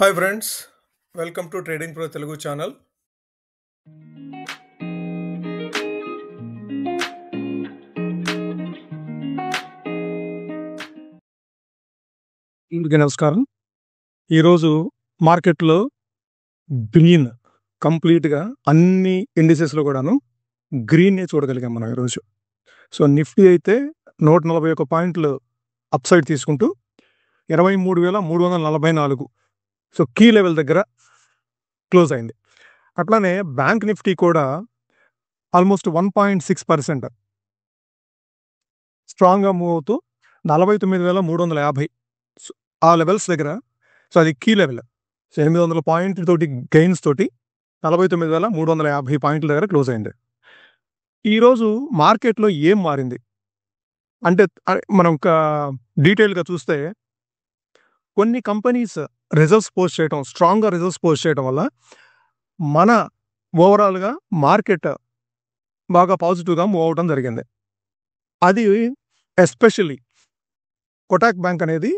Hi friends, welcome to trading pro Telugu channel. అందరికీ నమస్కారం. ఈరోజు మార్కెట్లో గ్రీన్ కంప్లీట్గా అన్ని ఇండిసెస్లో కూడాను గ్రీన్నే చూడగలిగాం మనం ఈరోజు. సో నిఫ్టీ అయితే 141 పాయింట్లు అప్సైడ్ తీసుకుంటూ 23,344 సో కీ లెవెల్ దగ్గర క్లోజ్ అయింది. అట్లానే బ్యాంక్ నిఫ్టీ కూడా ఆల్మోస్ట్ 1.6% స్ట్రాంగ్గా మూవ్ అవుతూ 49,350 ఆ లెవెల్స్ దగ్గర. సో అది కీ లెవెల్. సో 800 పాయింట్ల తోటి గెయిన్స్ తోటి 49,350 పాయింట్ల దగ్గర క్లోజ్ అయింది. ఈరోజు మార్కెట్లో ఏం మారింది అంటే మనం డీటెయిల్గా చూస్తే కొన్ని కంపెనీస్ రిజల్ట్స్ పోస్ట్ చేయడం, స్ట్రాంగ్గా రిజల్ట్స్ పోస్ట్ చేయడం వల్ల మన ఓవరాల్గా మార్కెట్ బాగా పాజిటివ్గా మూవ్ అవడం జరిగింది. అది ఎస్పెషల్లీ కోటాక్ బ్యాంక్ అనేది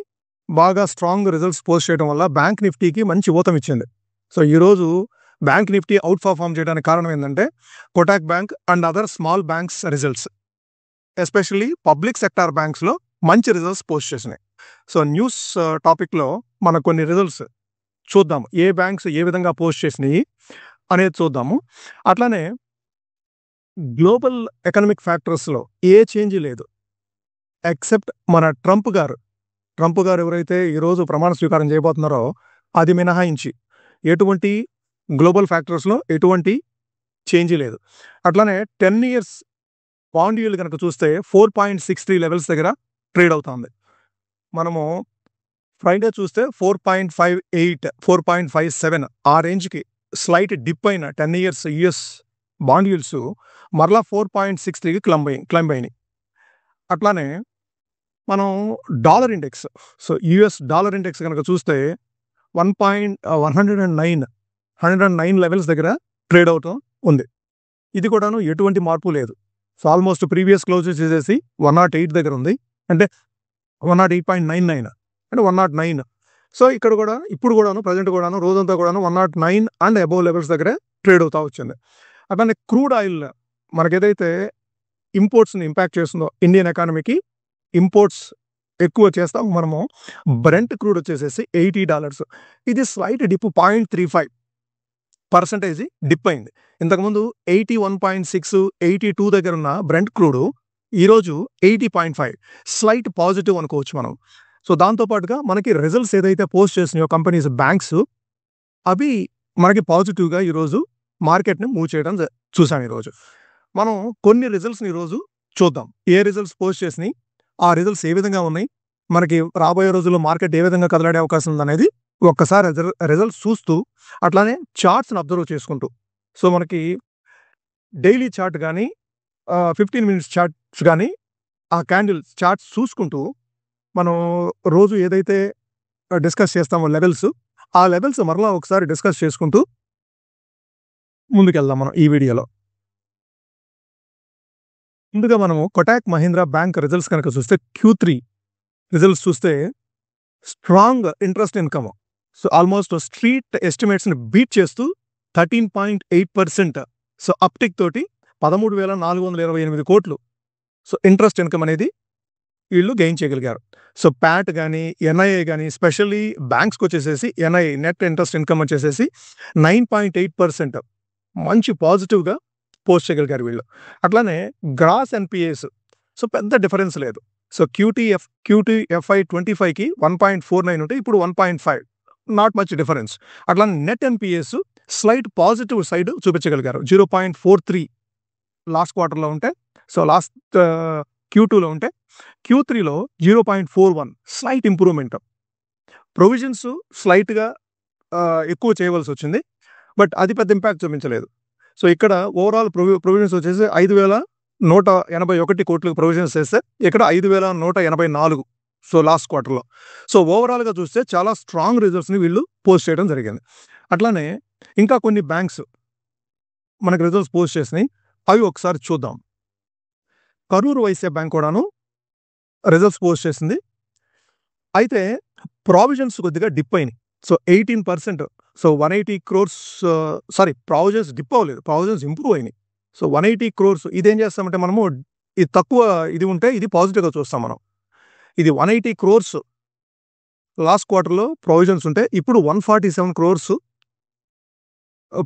బాగా స్ట్రాంగ్ రిజల్ట్స్ పోస్ట్ చేయడం వల్ల బ్యాంక్ నిఫ్టీకి మంచి ఊతం ఇచ్చింది. సో ఈరోజు బ్యాంక్ నిఫ్టీ అవుట్ పర్ఫార్మ్ చేయడానికి కారణం ఏంటంటే Kotak bank and other small banks results, especially public sector బ్యాంక్స్లో మంచి రిజల్ట్స్ పోస్ట్ చేసినాయి. సో న్యూస్ టాపిక్లో మనం కొన్ని రిజల్ట్స్ చూద్దాము, ఏ బ్యాంక్స్ ఏ విధంగా పోస్ట్ చేసినాయి అనేది చూద్దాము. అట్లానే గ్లోబల్ ఎకనామిక్ ఫ్యాక్టర్స్లో ఏ చేంజ్ లేదు ఎక్సెప్ట్ మన ట్రంప్ గారు ఎవరైతే ఈరోజు ప్రమాణ స్వీకారం చేయబోతున్నారో అది మినహాయించి ఎటువంటి గ్లోబల్ ఫ్యాక్టర్స్లో ఎటువంటి చేంజ్ లేదు. అట్లానే 10 years బాండ్ yield కనుక చూస్తే 4.63 లెవెల్స్ దగ్గర ట్రేడ్ అవుతుంది. మనము ఫ్రైడే చూస్తే 4.58, 4.57 ఆ రేంజ్కి స్లైట్ డిప్ అయిన 10 years యుఎస్ బాండ్ yields మరలా 4.63కి క్లైంబ్ అయినాయి. అట్లానే మనం dollar index, so US dollar index కనుక చూస్తే 109 లెవెల్స్ దగ్గర ట్రేడ్ అవుతూ ఉంది. ఇది కూడాను ఎటువంటి మార్పు లేదు. సో ఆల్మోస్ట్ ప్రీవియస్ క్లోజెస్ చేసేసి 108 దగ్గర ఉంది, అంటే 108.99 అంటే 109. సో ఇక్కడ కూడా ఇప్పుడు కూడాను ప్రజెంట్ కూడాను రోజంతా కూడాను 109 అండ్ అబోవ్ లెవెల్స్ దగ్గర ట్రేడ్ అవుతూ వచ్చింది. అట్లానే క్రూడ్ ఆయిల్ మనకేదైతే ఇంపోర్ట్స్ని ఇంపాక్ట్ చేస్తుందో ఇండియన్ ఎకానమీకి ఇంపోర్ట్స్ ఎక్కువ చేస్తాం మనము. బ్రెంట్ క్రూడ్ వచ్చేసేసి $80. ఇది స్లైట్ డిప్ 0.35% డిప్ అయింది. ఇంతకుముందు 81.6, 82 దగ్గర ఉన్న బ్రెంట్ క్రూడ్ ఈరోజు 80.5 స్లైట్ పాజిటివ్ అనుకోవచ్చు మనం. సో దాంతోపాటుగా మనకి రిజల్ట్స్ ఏదైతే పోస్ట్ చేసినాయో కంపెనీస్ బ్యాంక్స్ అవి మనకి పాజిటివ్గా ఈరోజు మార్కెట్ని మూవ్ చేయడం చూసాం. ఈరోజు మనం కొన్ని రిజల్ట్స్ని ఈరోజు చూద్దాం, ఏ రిజల్ట్స్ పోస్ట్ చేసినాయి, ఆ రిజల్ట్స్ ఏ విధంగా ఉన్నాయి, మనకి రాబోయే రోజుల్లో మార్కెట్ ఏ విధంగా కదలాడే అవకాశం ఉందనేది ఒక్కసారి రిజల్ట్స్ చూస్తూ అట్లానే చార్ట్స్ని అబ్జర్వ్ చేసుకుంటూ. సో మనకి డైలీ చార్ట్ కానీ 15 minutes చార్ట్స్ కానీ ఆ క్యాండిల్ చార్ట్స్ చూసుకుంటూ మనం రోజు ఏదైతే డిస్కస్ చేస్తామో లెవెల్స్, ఆ లెవెల్స్ మరలా ఒకసారి డిస్కస్ చేసుకుంటూ ముందుకెళ్దాం మనం ఈ వీడియోలో. ముందుగా మనము కోటాక్ మహీంద్రా బ్యాంక్ రిజల్ట్స్ కనుక చూస్తే Q3 రిజల్ట్స్ చూస్తే strong interest income, so almost street ఎస్టిమేట్స్ని బీట్ చేస్తూ 13.8% సో అప్టిక్ తోటి 13,428 కోట్లు సో ఇంట్రెస్ట్ ఇన్కమ్ అనేది వీళ్ళు గెయిన్ చేయగలిగారు. సో ప్యాట్ కానీ ఎన్ఐఏ కానీ స్పెషల్లీ బ్యాంక్స్కి వచ్చేసేసి ఎన్ఐఏ నెట్ ఇంట్రెస్ట్ ఇన్కమ్ వచ్చేసేసి 9.8% మంచి పాజిటివ్గా పోస్ట్ చేయగలిగారు వీళ్ళు. అట్లానే గ్రాస్ ఎన్పిఏస్ సో పెద్ద డిఫరెన్స్ లేదు. సో QTFI25కి 1.49 ఉంటే ఇప్పుడు 1.5, నాట్ మచ్ డిఫరెన్స్. అట్లానే net NPAs slight positive side చూపించగలిగారు. 0.43 లాస్ట్ క్వార్టర్లో ఉంటే, సో లాస్ట్ Q2లో ఉంటే Q3లో 0.41 స్లైట్ ఇంప్రూవ్మెంట్. ప్రొవిజన్స్ స్లైట్గా ఎక్కువ చేయవలసి వచ్చింది, బట్ అది పెద్ద ఇంపాక్ట్ చూపించలేదు. సో ఇక్కడ ఓవరాల్ ప్రొవిజన్స్ వచ్చేసి 5,181 కోట్లకు ప్రొవిజన్స్ చేస్తే ఇక్కడ 5,184 సో లాస్ట్ క్వార్టర్లో. సో ఓవరాల్గా చూస్తే చాలా స్ట్రాంగ్ రిజల్ట్స్ని వీళ్ళు పోస్ట్ చేయడం జరిగింది. అట్లానే ఇంకా కొన్ని బ్యాంక్స్ మనకి రిజల్ట్స్ పోస్ట్ చేసినాయి, అవి ఒకసారి చూద్దాం. కరూర్ వైశ్య బ్యాంక్ కూడాను రిజల్ట్స్ పోస్ట్ చేసింది. అయితే ప్రావిజన్స్ కొద్దిగా డిప్ అయినాయి. So 18%. So 180 crores provisions dip అవ్వలేదు, ప్రావిజన్స్ ఇంప్రూవ్ అయినాయి. సో 180 క్రోర్స్ ఇదేం చేస్తామంటే మనము ఇది తక్కువ ఇది ఉంటే ఇది పాజిటివ్గా చూస్తాం మనం. ఇది 180 క్రోర్స్ లాస్ట్ క్వార్టర్లో ప్రొవిజన్స్ ఉంటే ఇప్పుడు 147 క్రోర్స్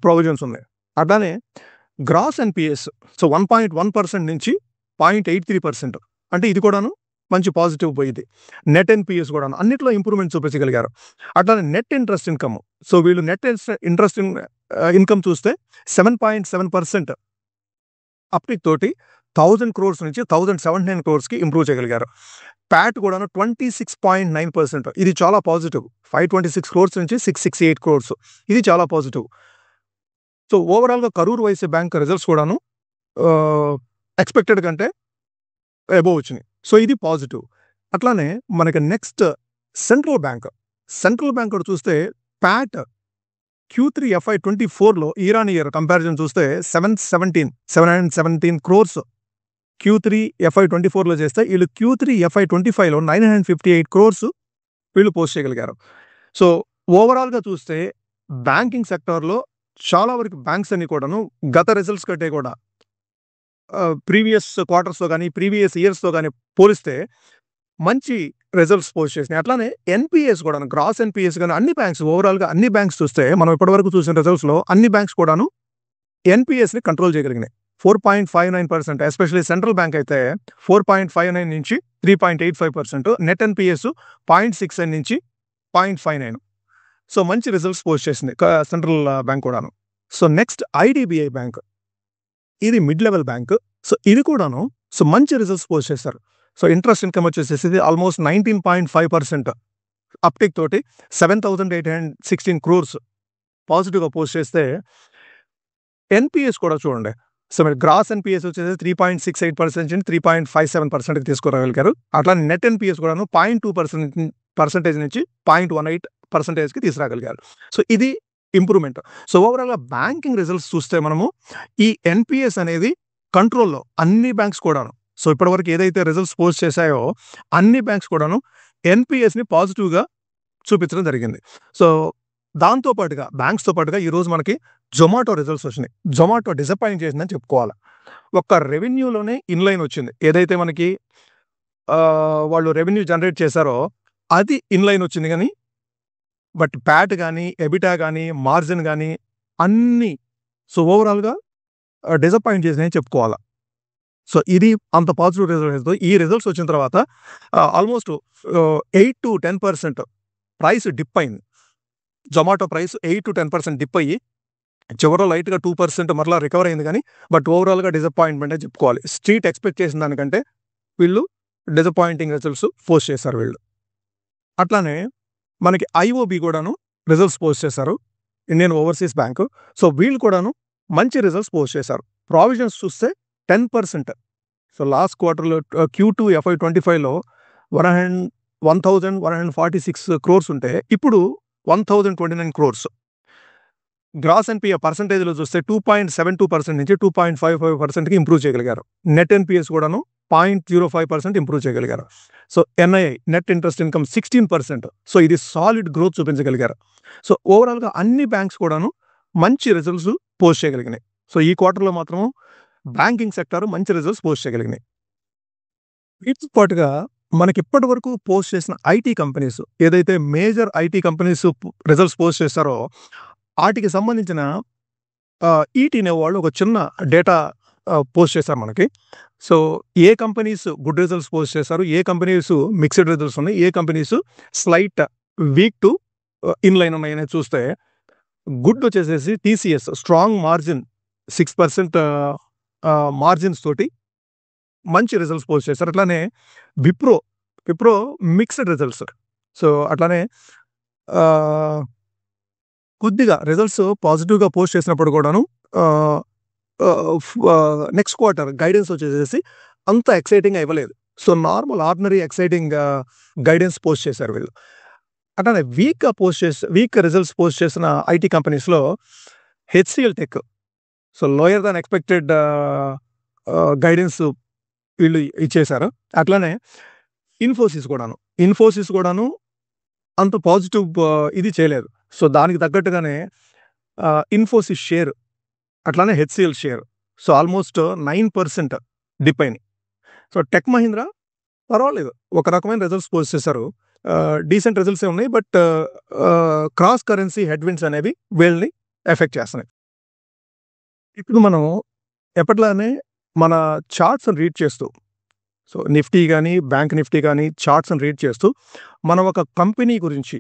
ప్రొవిజన్స్ ఉన్నాయి. అట్లానే గ్రాస్ ఎన్పిఎస్ సో 1.1% నుంచి 0.83%, అంటే ఇది కూడాను మంచి పాజిటివ్ పోయింది. నెట్ ఎన్పిఎస్ కూడాను అన్నిట్లో ఇంప్రూవ్మెంట్ చూపించగలిగారు. అట్లానే నెట్ ఇంట్రెస్ట్ ఇన్కమ్, సో వీళ్ళు నెట్ ఇంట్రెస్ట్ ఇన్కమ్ చూస్తే 7.7% అప్టిక్ తోటి 1000 క్రోర్స్ నుంచి 1079 క్రోర్స్కి ఇంప్రూవ్ చేయగలిగారు. ప్యాట్ కూడాను 26.9%, ఇది చాలా పాజిటివ్. 526 క్రోర్స్ నుంచి 668 క్రోర్స్, ఇది చాలా పాజిటివ్. సో ఓవరాల్గా కరూర్ వైశ్య బ్యాంక్ రిజల్ట్స్ కూడాను ఎక్స్పెక్టెడ్ కంటే అబోవ్ వచ్చినాయి. సో ఇది పాజిటివ్. అట్లానే మనకి నెక్స్ట్ సెంట్రల్ బ్యాంక్ కూడా చూస్తే ప్యాట్ Q3 FY24లో ఇయర్ ఆన్ ఇయర్ కంపారిజన్ చూస్తే 717 క్రోర్స్ Q3 FY24లో చేస్తే వీళ్ళు Q3 FY25లో 958 క్రోర్స్ వీళ్ళు పోస్ట్ చేయగలిగారు. సో ఓవరాల్గా చూస్తే బ్యాంకింగ్ సెక్టార్లో చాలా వరకు బ్యాంక్స్ అన్ని కూడాను గత రిజల్ట్స్ కంటే కూడా ప్రీవియస్ క్వార్టర్స్తో కానీ ప్రీవియస్ ఇయర్స్తో కానీ పోలిస్తే మంచి రిజల్ట్స్ పోస్ట్ చేసినాయి. అట్లానే ఎన్పిఎస్ కూడాను, గ్రాస్ ఎన్పిఎస్ కానీ అన్ని బ్యాంక్స్ ఓవరాల్గా అన్ని బ్యాంక్స్ చూస్తే మనం ఇప్పటివరకు చూసిన రిజల్ట్స్లో అన్ని బ్యాంక్స్ కూడాను ఎన్పిఎస్ని కంట్రోల్ చేయగలిగినాయి. 4.59%, ఎస్పెషల్లీ సెంట్రల్ బ్యాంక్ అయితే 4.59 నుంచి 3.85%, నెట్ ఎన్పిఎస్ 0.69 నుంచి 0.59. సో మంచి రిజల్ట్స్ పోస్ట్ చేసింది సెంట్రల్ బ్యాంక్ కూడాను. సో నెక్స్ట్ ఐడిబిఐ బ్యాంక్, ఇది మిడ్ లెవెల్ బ్యాంక్. సో ఇది కూడాను సో మంచి రిజల్ట్స్ పోస్ట్ చేశారు. సో ఇంట్రెస్ట్ ఇన్కమ్ వచ్చేసేసి ఆల్మోస్ట్ 19.5% అప్టిక్ తోటి 7,816 క్రోర్స్ పాజిటివ్గా పోస్ట్ చేస్తే ఎన్పిఎస్ కూడా చూడండి. సో మీరు గ్రాస్ ఎన్పిఎస్ వచ్చేసి 3.68% నుంచి 3.57%కి తీసుకురాగలిగారు. అట్లా నెట్ ఎన్పిఎస్ కూడాను 0.2% నుంచి 0.18%కి తీసుకురాగలిగారు. సో ఇది ఇంప్రూవ్మెంట్. సో ఓవరాల్గా బ్యాంకింగ్ రిజల్ట్స్ చూస్తే మనము ఈ ఎన్పిఎస్ అనేది కంట్రోల్లో అన్ని బ్యాంక్స్ కూడాను, సో ఇప్పటివరకు ఏదైతే రిజల్ట్స్ పోస్ట్ చేశాయో అన్ని బ్యాంక్స్ కూడాను ఎన్పిఎస్ని పాజిటివ్గా చూపించడం జరిగింది. సో దాంతోపాటుగా బ్యాంక్స్తో పాటుగా ఈరోజు మనకి జొమాటో రిజల్ట్స్ వచ్చినాయి. జొమాటో డిసప్పాయింట్ చేసిందని చెప్పుకోవాలి. ఒక్క రెవెన్యూలోనే ఇన్లైన్ వచ్చింది, ఏదైతే మనకి వాళ్ళు రెవెన్యూ జనరేట్ చేశారో అది ఇన్లైన్ వచ్చింది. కానీ బట్ ప్యాట్ కానీ ఎబిటా కానీ మార్జిన్ కానీ అన్నీ సో ఓవరాల్గా డిసప్పాయింట్ చేసినాయని చెప్పుకోవాలి. సో ఇది అంత పాజిటివ్ రిజల్ట్స్. ఈ రిజల్ట్స్ వచ్చిన తర్వాత ఆల్మోస్ట్ 8 to 10% ప్రైస్ డిప్ అయింది. జొమాటో ప్రైస్ 8 to 10% డిప్ అయ్యి చివరిలో లైట్గా 2% మరలా రికవర్ అయింది. కానీ బట్ ఓవరాల్గా డిసప్పాయింట్మెంట్ అని చెప్పుకోవాలి. స్ట్రీట్ ఎక్స్పెక్ట్ చేసిన దానికంటే వీళ్ళు డిసప్పాయింటింగ్ రిజల్ట్స్ పోస్ట్ చేశారు వీళ్ళు. అట్లానే మనకి ఐఓబి కూడాను రిజల్ట్స్ పోస్ట్ చేశారు, ఇండియన్ ఓవర్సీస్ బ్యాంకు. సో వీళ్ళు కూడాను మంచి రిజల్ట్స్ పోస్ట్ చేశారు. ప్రావిజన్స్ చూస్తే 10%. సో లాస్ట్ క్వార్టర్లో Q2 FY25లో 1,146 క్రోర్స్ ఉంటే ఇప్పుడు 1,029 క్రోర్స్. గ్రాస్ ఎన్పిఏ పర్సంటేజ్లో చూస్తే 2.72% నుంచి 2.55%కి ఇంప్రూవ్ చేయగలిగారు. నెట్ ఎన్పిఎస్ కూడాను 0.05% ఇంప్రూవ్ చేయగలిగారు. So NII net interest income 16%. So ఇది సాలిడ్ గ్రోత్ చూపించగలిగారు. సో ఓవరాల్గా అన్ని బ్యాంక్స్ కూడాను మంచి రిజల్ట్స్ పోస్ట్ చేయగలిగినాయి. సో ఈ క్వార్టర్లో మాత్రం బ్యాంకింగ్ సెక్టార్ మంచి రిజల్ట్స్ పోస్ట్ చేయగలిగినాయి. వీటితో పాటుగా మనకి ఇప్పటి వరకు పోస్ట్ చేసిన ఐటీ కంపెనీస్, ఏదైతే major IT companies results post చేస్తారో వాటికి సంబంధించిన ఈటీ అనే వాళ్ళు ఒక చిన్న డేటా పోస్ట్ చేశారు మనకి. సో ఏ కంపెనీస్ గుడ్ రిజల్ట్స్ పోస్ట్ చేశారు, ఏ కంపెనీస్ మిక్స్డ్ రిజల్ట్స్ ఉన్నాయి, ఏ companies slight weak to inline ఉన్నాయని చూస్తే గుడ్ వచ్చేసేసి టీసీఎస్ స్ట్రాంగ్ మార్జిన్ 6% మార్జిన్స్ తోటి మంచి రిజల్ట్స్ పోస్ట్ చేశారు. అట్లానే విప్రో మిక్స్డ్ రిజల్ట్స్. సో అట్లానే కొద్దిగా రిజల్ట్స్ పాజిటివ్గా పోస్ట్ చేసినప్పుడు కూడాను నెక్స్ట్ క్వార్టర్ గైడెన్స్ వచ్చేసేసి అంత ఎక్సైటింగ్గా ఇవ్వలేదు. So normal ordinary exciting guidance post చేశారు వీళ్ళు. అట్లానే వీక్ రిజల్ట్స్ పోస్ట్ చేసిన ఐటీ కంపెనీస్లో HCl tech so lower than expected guidance వీళ్ళు ఇచ్చేశారు. అట్లానే ఇన్ఫోసిస్ కూడాను అంత పాజిటివ్ ఇది చేయలేదు. సో, దానికి తగ్గట్టుగానే ఇన్ఫోసిస్ షేర్, అట్లానే HCl share. So, almost 9% dip అయినాయి. సో, టెక్ మహీంద్రా పర్వాలేదు. ఒక రకమైన రిజల్ట్స్ పోస్ట్ చేశారు. డీసెంట్ రిజల్ట్సే ఉన్నాయి. బట్ క్రాస్ కరెన్సీ హెడ్‌విండ్స్ అనేవి వీళ్ళని ఎఫెక్ట్ చేస్తున్నాయి. ఇప్పుడు మనం ఎప్పట్లానే మన చార్ట్స్‌ని రీడ్ చేస్తూ, సో, నిఫ్టీ గానీ, బ్యాంక్ నిఫ్టీ గానీ చార్ట్స్‌ని రీడ్ చేస్తూ మనం ఒక కంపెనీ గురించి,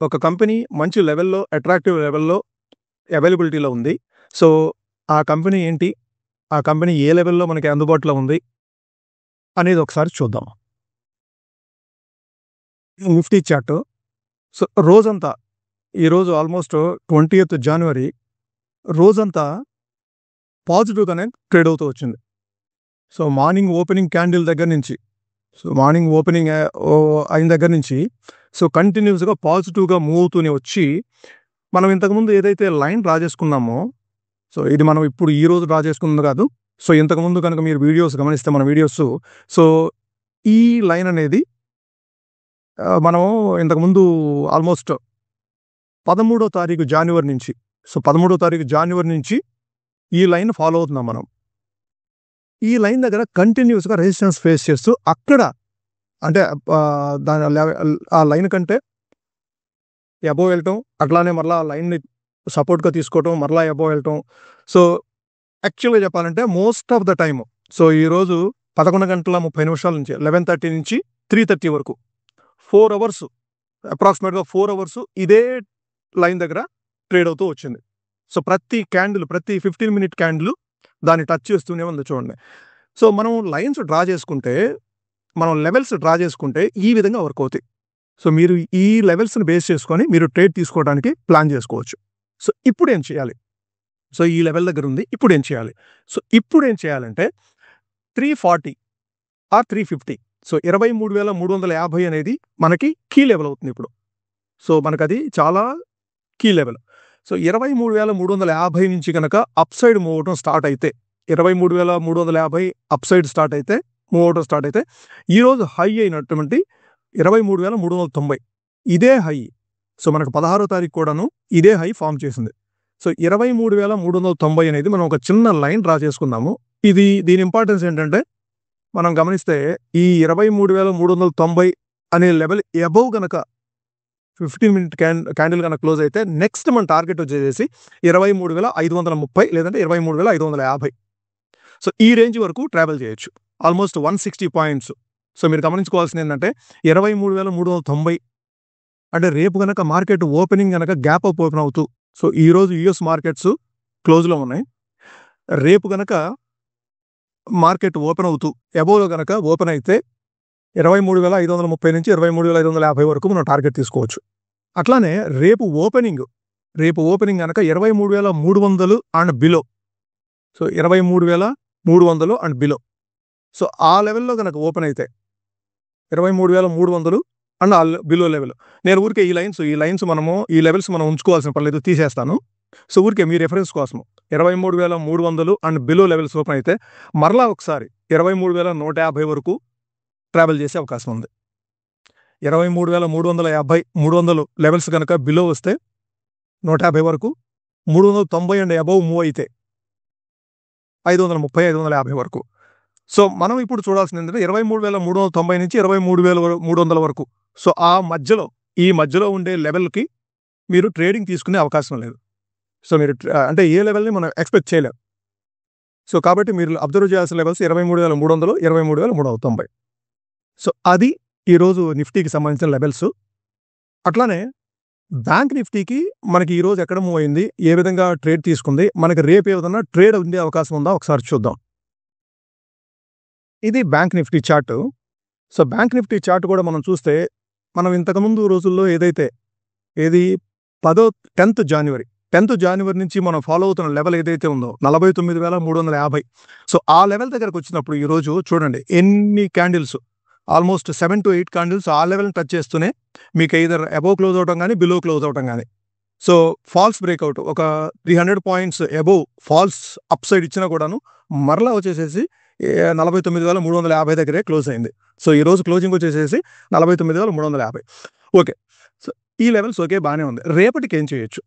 ఒక కంపెనీ మంచి లెవెల్‌లో, అట్రాక్టివ్ లెవెల్‌లో అవైలబిలిటీలో ఉంది. సో, ఆ కంపెనీ ఏంటి? ఆ కంపెనీ ఏ లెవెల్‌లో మనకి అందుబాటులో ఉంది అనేది ఒకసారి చూద్దాం. Nifty chart. సో, రోజంతా ఈరోజు ఆల్మోస్ట్ 20th జనవరి రోజంతా పాజిటివ్‌గానే ట్రేడ్ అవుతూ వచ్చింది. సో, మార్నింగ్ ఓపెనింగ్ క్యాండిల్ దగ్గర నుంచి, సో, మార్నింగ్ ఓపెనింగ్ అయిన దగ్గర నుంచి సో, కంటిన్యూస్‌గా పాజిటివ్‌గా మూవ్ అవుతూనే వచ్చి, మనం ఇంతకుముందు ఏదైతే లైన్ డ్రా చేసుకున్నామో, సో, ఇది మనం ఇప్పుడు ఈరోజు డ్రా చేసుకున్నది కాదు. సో, ఇంతకుముందు కనుక మీరు వీడియోస్ గమనిస్తే మన వీడియోస్, సో, ఈ లైన్ అనేది మనం ఇంతకుముందు ఆల్మోస్ట్ 13వ తారీఖు జాన్యువరి నుంచి, సో, 13వ తారీఖు జాన్యువరి నుంచి ఈ లైన్ ఫాలో అవుతున్నాం మనం. ఈ లైన్ దగ్గర కంటిన్యూస్‌గా రెసిస్టెన్స్ ఫేస్ చేస్తూ అక్కడ అంటే దాని ఆ లైన్ కంటే అబోవ్ వెళ్ళటం, అట్లానే మరలా ఆ లైన్‌ని సపోర్ట్‌గా తీసుకోవటం, మరలా అబోవ్ వెళ్ళటం. సో, యాక్చువల్‌గా చెప్పాలంటే most of the time, so, ఈరోజు 11:30 నుంచి 11:30 నుంచి 3:30 వరకు 4 అవర్స్, అప్రాక్సిమేట్‌గా 4 అవర్స్ ఇదే లైన్ దగ్గర ట్రేడ్ అవుతూ వచ్చింది. సో, ప్రతి 15 మినిట్ క్యాండిల్ దాన్ని టచ్ చేస్తూనే ఉంది చూడండి. సో, మనం లైన్స్ డ్రా చేసుకుంటే, మనం లెవెల్స్ డ్రా చేసుకుంటే ఈ విధంగా వర్క్ అవుతాయి. సో, మీరు ఈ లెవెల్స్‌ని బేస్ చేసుకొని మీరు ట్రేడ్ తీసుకోవడానికి ప్లాన్ చేసుకోవచ్చు. సో, ఇప్పుడేం చేయాలి? సో, ఈ లెవెల్ దగ్గర ఉంది. ఇప్పుడేం చేయాలి? సో, ఇప్పుడేం చేయాలంటే 340 ఆర్ 350, సో, 23,350 అనేది మనకి కీ లెవెల్ అవుతుంది ఇప్పుడు. సో, మనకది చాలా కీ లెవెల్. సో, 23,350 నుంచి గనక అప్ సైడ్ మూవ్ అవ్వటం స్టార్ట్ అయితే, 23,350 అప్ సైడ్ స్టార్ట్ అయితే, మూవ్ అవ్వటం స్టార్ట్ అయితే, ఈరోజు హై అయినటువంటి 23,390 ఇదే హై. సో, మనకు 16వ తారీఖు కూడాను ఇదే హై ఫార్మ్ చేసింది. సో, 23,390 అనేది మనం ఒక చిన్న లైన్ డ్రా చేసుకుందాము. దీని ఇంపార్టెన్స్ ఏంటంటే, మనం గమనిస్తే ఈ 23,390 అనే లెవెల్ అబోవ్ గనక 15 మినిట్ క్యాండిల్ గనక క్లోజ్ అయితే, నెక్స్ట్ మన టార్గెట్ వచ్చేసేసి 23,530 లేదంటే 23,550. సో, ఈ రేంజ్ వరకు ట్రావెల్ చేయొచ్చు. Almost 160 points. సో, మీరు గమనించుకోవాల్సింది ఏంటంటే 23,390 అంటే రేపు గనక మార్కెట్ ఓపెనింగ్ గనక గ్యాప్ అప్ ఓపెన్ అవుతూ, సో, ఈరోజు యూఎస్ మార్కెట్స్ క్లోజ్‌లో ఉన్నాయి. రేపు గనక మార్కెట్ ఓపెన్ అవుతూ అబోవ్‌లో గనక ఓపెన్ అయితే 23,530 నుంచి 23,550 వరకు మనం టార్గెట్ తీసుకోవచ్చు. అట్లానే రేపు ఓపెనింగ్ గనక 23,300 and below. So, 23,300 and below. So, ఆ లెవెల్‌లో గనక ఓపెన్ అయితే 23,300 అండ్ బిలో లెవెల్. నేను ఊరికే ఈ లైన్స్ మనము ఈ లెవెల్స్ మనం ఉంచుకోవాల్సిన పని లేదు, తీసేస్తాను. సో, ఊరికే మీ రెఫరెన్స్ కోసం 23,300 అండ్ బిలో లెవెల్స్ ఓపెన్ అయితే మరలా ఒకసారి 23,150 వరకు ట్రావెల్ చేసే అవకాశం ఉంది. 23,350, 300 లెవెల్స్ గనక బిలో వస్తే 150 వరకు, 390 అండ్ అబోవ్ మూవ్ అయితే 530, 550 వరకు. సో, మనం ఇప్పుడు చూడాల్సింది ఏంటంటే 23,390 నుంచి 23,300 వరకు. సో, ఈ మధ్యలో ఉండే లెవెల్‌కి మీరు ట్రేడింగ్ తీసుకునే అవకాశం లేదు. సో, మీరు అంటే ఏ లెవెల్‌ని మనం ఎక్స్‌పెక్ట్ చేయలేం. సో, కాబట్టి మీరు అబ్జర్వ్ చేయాల్సిన లెవెల్స్ 23,300, 23,390. సో, అది ఈరోజు నిఫ్టీకి సంబంధించిన లెవెల్స్. అట్లానే బ్యాంక్ నిఫ్టీకి మనకి ఈరోజు ఎక్కడ మూవ్ అయింది, ఏ విధంగా ట్రేడ్ తీసుకుంది, మనకి రేపు ఏదైనా ట్రేడ్ ఉండే అవకాశం ఉందా ఒకసారి చూద్దాం. ఇది bank Nifty chart. So, bank Nifty chart కూడా మనం చూస్తే, మనం ఇంతకుముందు రోజుల్లో ఏదైతే 10th జాన్యువరి నుంచి మనం ఫాలో అవుతున్న లెవెల్ ఏదైతే ఉందో 49,350. సో, ఆ లెవెల్ దగ్గరకు వచ్చినప్పుడు ఈరోజు చూడండి ఎన్ని క్యాండిల్స్, ఆల్మోస్ట్ 7 to 8 క్యాండిల్స్ ఆ లెవెల్‌ని టచ్ చేస్తూనే మీకు ఎయిదర్ అబోవ్ క్లోజ్ అవటం గానీ, బిలో క్లోజ్ అవటం గానీ. సో, ఫాల్స్ బ్రేక్అవుట్ ఒక 300 points above false upside ఇచ్చినా కూడాను మరలా వచ్చేసేసి 49,350 దగ్గరే క్లోజ్ అయింది. సో, ఈరోజు క్లోజింగ్ వచ్చేసేసి 49,350. ఓకే. సో, ఈ లెవెల్స్ ఓకే బాగానే ఉంది. రేపటికి ఏం చేయొచ్చు?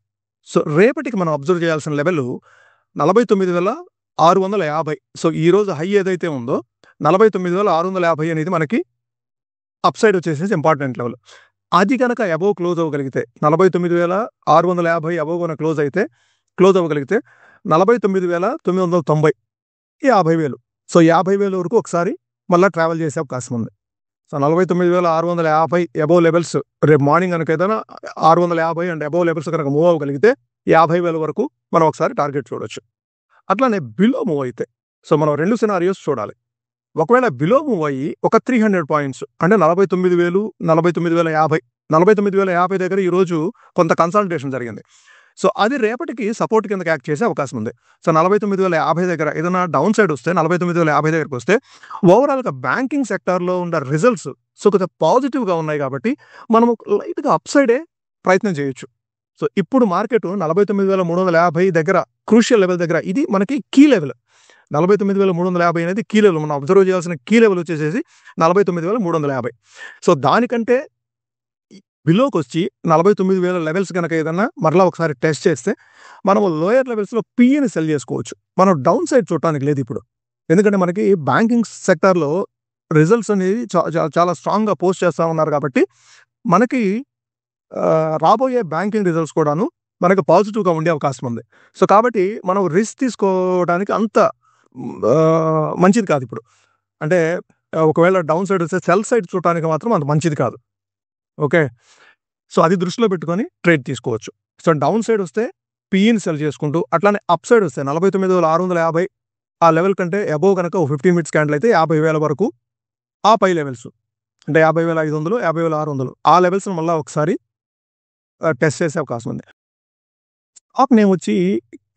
సో రేపటికి మనం అబ్జర్వ్ చేయాల్సిన లెవెల్ 49,650. సో ఈ రోజు హై ఏదైతే ఉందో 49,650 అనేది మనకి అప్ సైడ్ వచ్చేసేసి ఇంపార్టెంట్ లెవెల్. అది కనుక అబోవ్ క్లోజ్ అవ్వగలిగితే 49,650 అబోవ్ కనుక క్లోజ్ అవ్వగలిగితే 49,990 50,000. సో 50,000 వరకు ఒకసారి మళ్ళీ ట్రావెల్ చేసే అవకాశం ఉంది. సో 49,650 అబోవ్ లెవెల్స్ రేపు మార్నింగ్ కనుక ఏదైనా 650 అండ్ అబోవ్ లెవెల్స్ కనుక మూవ్ అవ్వగలిగితే 50,000 వరకు మనం ఒకసారి టార్గెట్ చూడొచ్చు. అట్లానే బిలో మూవ్ అయితే సో మనం 2 సినారియోస్ చూడాలి. ఒకవేళ బిలో మూవ్ అయ్యి ఒక 300 పాయింట్స్ అంటే 49,000, 49,050, 49,050 దగ్గర ఈరోజు కొంత కన్సల్టేషన్ జరిగింది. సో అది రేపటికి సపోర్ట్ కిందకి యాక్ట్ చేసే అవకాశం ఉంది. సో 49,050 దగ్గర ఏదైనా డౌన్ సైడ్ వస్తే 49,050 దగ్గరికి వస్తే ఓవరాల్గా బ్యాంకింగ్ సెక్టార్లో ఉన్న రిజల్ట్స్ సో కొంచెం పాజిటివ్గా ఉన్నాయి కాబట్టి మనం లైట్గా అప్ సైడే ప్రయత్నం చేయొచ్చు. సో ఇప్పుడు మార్కెట్ 49,350 దగ్గర క్రూషియల్ లెవెల్ దగ్గర ఇది మనకి కీ లెవెల్. 49,350 అనేది కీ లెవెల్. మనం అబ్జర్వ్ చేయాల్సిన కీ లెవెల్ వచ్చేసేసి 49,350. సో దానికంటే బిలోకి వచ్చి 49,000 లెవెల్స్ కనుక ఏదన్నా మరలా ఒకసారి టెస్ట్ చేస్తే మనం లోయర్ లెవెల్స్లో పిఈని సెల్ చేసుకోవచ్చు. మనం డౌన్ సైడ్ చూడటానికి లేదు ఇప్పుడు. ఎందుకంటే మనకి బ్యాంకింగ్ సెక్టార్లో రిజల్ట్స్ అనేది చాలా స్ట్రాంగ్గా పోస్ట్ చేస్తూ ఉన్నారు కాబట్టి మనకి రాబోయే బ్యాంకింగ్ రిజల్ట్స్ కూడాను మనకు పాజిటివ్గా ఉండే అవకాశం ఉంది. సో కాబట్టి మనం రిస్క్ తీసుకోవడానికి అంత మంచిది కాదు ఇప్పుడు. అంటే ఒకవేళ డౌన్ సైడ్ వస్తే సెల్ సైడ్ చూడటానికి మాత్రం అంత మంచిది కాదు. ఓకే, సో అది దృష్టిలో పెట్టుకొని ట్రేడ్ తీసుకోవచ్చు. సో డౌన్ సైడ్ వస్తే పిఈని సెల్ చేసుకుంటూ అట్లానే అప్ సైడ్ వస్తే 49,650 ఆ లెవెల్ కంటే అబోవ్ కనుక 15 మినిట్స్ క్యాండిల్ అయితే 50,000 వరకు ఆ పై లెవెల్స్ అంటే 50,500, 50,600 ఆ లెవెల్స్ని మళ్ళీ ఒకసారి టెస్ట్ చేసే అవకాశం ఉంది. స్టాక్ నేమ్ వచ్చి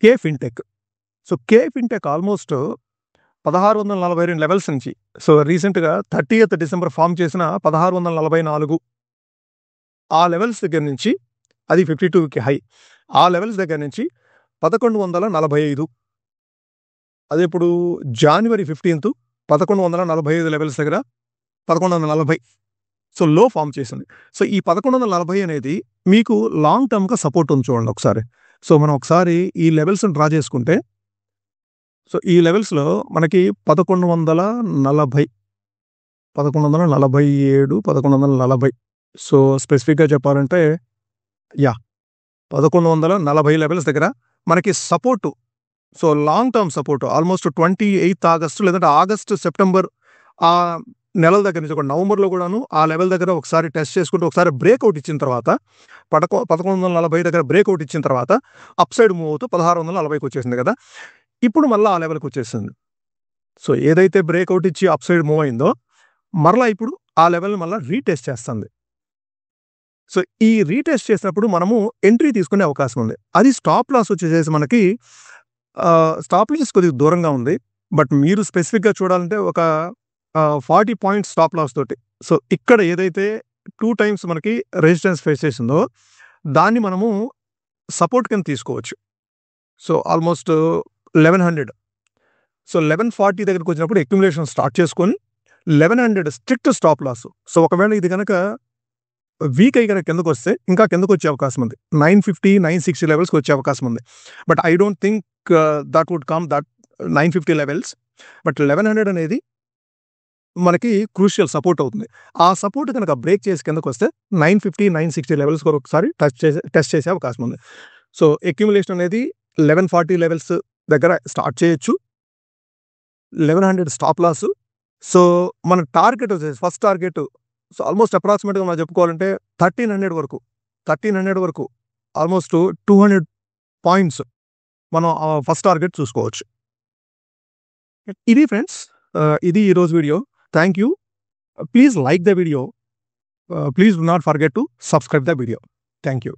కే ఫిన్టెక్. సో కే ఫిన్టెక్ ఆల్మోస్ట్ 1,642 లెవెల్స్ నుంచి సో రీసెంట్గా 30th డిసెంబర్ ఫామ్ చేసిన 1,644 ఆ లెవెల్స్ దగ్గర నుంచి అది 52కి హై. ఆ లెవెల్స్ దగ్గర నుంచి 1,145 అది ఇప్పుడు January 15th 1,145 లెవెల్స్ దగ్గర 1,140 సో లో ఫామ్ చేసింది. సో ఈ 1,140 అనేది మీకు లాంగ్ టర్మ్గా సపోర్ట్ ఉంది చూడండి ఒకసారి. సో మనం ఒకసారి ఈ లెవెల్స్ని డ్రా చేసుకుంటే సో ఈ లెవెల్స్లో మనకి 1,140, 1,147, 1,140 సో స్పెసిఫిక్గా చెప్పాలంటే 1,140 లెవెల్స్ దగ్గర మనకి support. So long term support almost 28th August లేదంటే ఆగస్టు సెప్టెంబర్ ఆ నెలల దగ్గర నుంచి కూడా నవంబర్లో కూడాను ఆ లెవెల్ దగ్గర ఒకసారి టెస్ట్ చేసుకుంటూ ఒకసారి బ్రేక్అవుట్ ఇచ్చిన తర్వాత 1,140 దగ్గర బ్రేక్అవుట్ ఇచ్చిన తర్వాత అప్ సైడ్ మూవ్ అవుతూ 1,640కి వచ్చేసింది కదా. ఇప్పుడు మళ్ళీ ఆ లెవెల్కి వచ్చేసింది. సో ఏదైతే బ్రేక్అవుట్ ఇచ్చి అప్ సైడ్ మూవ్ అయిందో మరలా ఇప్పుడు ఆ లెవెల్ మళ్ళీ రీటెస్ట్ చేస్తుంది. సో ఈ రీటెస్ట్ చేసినప్పుడు మనము ఎంట్రీ తీసుకునే అవకాశం ఉంది. అది స్టాప్ లాస్ వచ్చేసేసి మనకి స్టాప్ లాస్ కొద్దిగా దూరంగా ఉంది. బట్ మీరు స్పెసిఫిక్గా చూడాలంటే ఒక 40 పాయింట్స్ స్టాప్ లాస్ తోటి సో ఇక్కడ ఏదైతే 2 times మనకి రెసిస్టెన్స్ ఫేస్ చేసిందో దాన్ని మనము సపోర్ట్ కింద తీసుకోవచ్చు. సో ఆల్మోస్ట్ 1,100 సో 1140 దగ్గరికి వచ్చినప్పుడు అక్యుములేషన్ స్టార్ట్ చేసుకొని 1,100 స్ట్రిక్ట్ స్టాప్ లాస్. సో ఒకవేళ ఇది కనుక వీక్ అయ్యి కనుక కిందకు వస్తే ఇంకా కిందకు వచ్చే అవకాశం ఉంది. 950, 960 లెవెల్స్కి వచ్చే అవకాశం ఉంది. But I don't think that would come that 950 levels. But 1,100 అనేది మనకి క్రూషియల్ సపోర్ట్ అవుతుంది. ఆ సపోర్ట్ కనుక బ్రేక్ చేసి కిందకు వస్తే 950, 960 లెవెల్స్ వరకు ఒకసారి టెస్ట్ చేసే అవకాశం ఉంది. సో అక్యుములేషన్ అనేది 1140 లెవెల్స్ దగ్గర స్టార్ట్ చేయొచ్చు. 1,100 స్టాప్ లాస్. సో మన టార్గెట్ వచ్చేసి ఫస్ట్ టార్గెట్ సో ఆల్మోస్ట్ అప్రాక్సిమేట్గా మనం చెప్పుకోవాలంటే 1,300 వరకు ఆల్మోస్ట్ 200 పాయింట్స్ మనం ఫస్ట్ టార్గెట్ చూసుకోవచ్చు. ఇది ఫ్రెండ్స్, ఇది ఈరోజు video. Thank you. Please like the video. Please do not forget to subscribe the video. Thank you.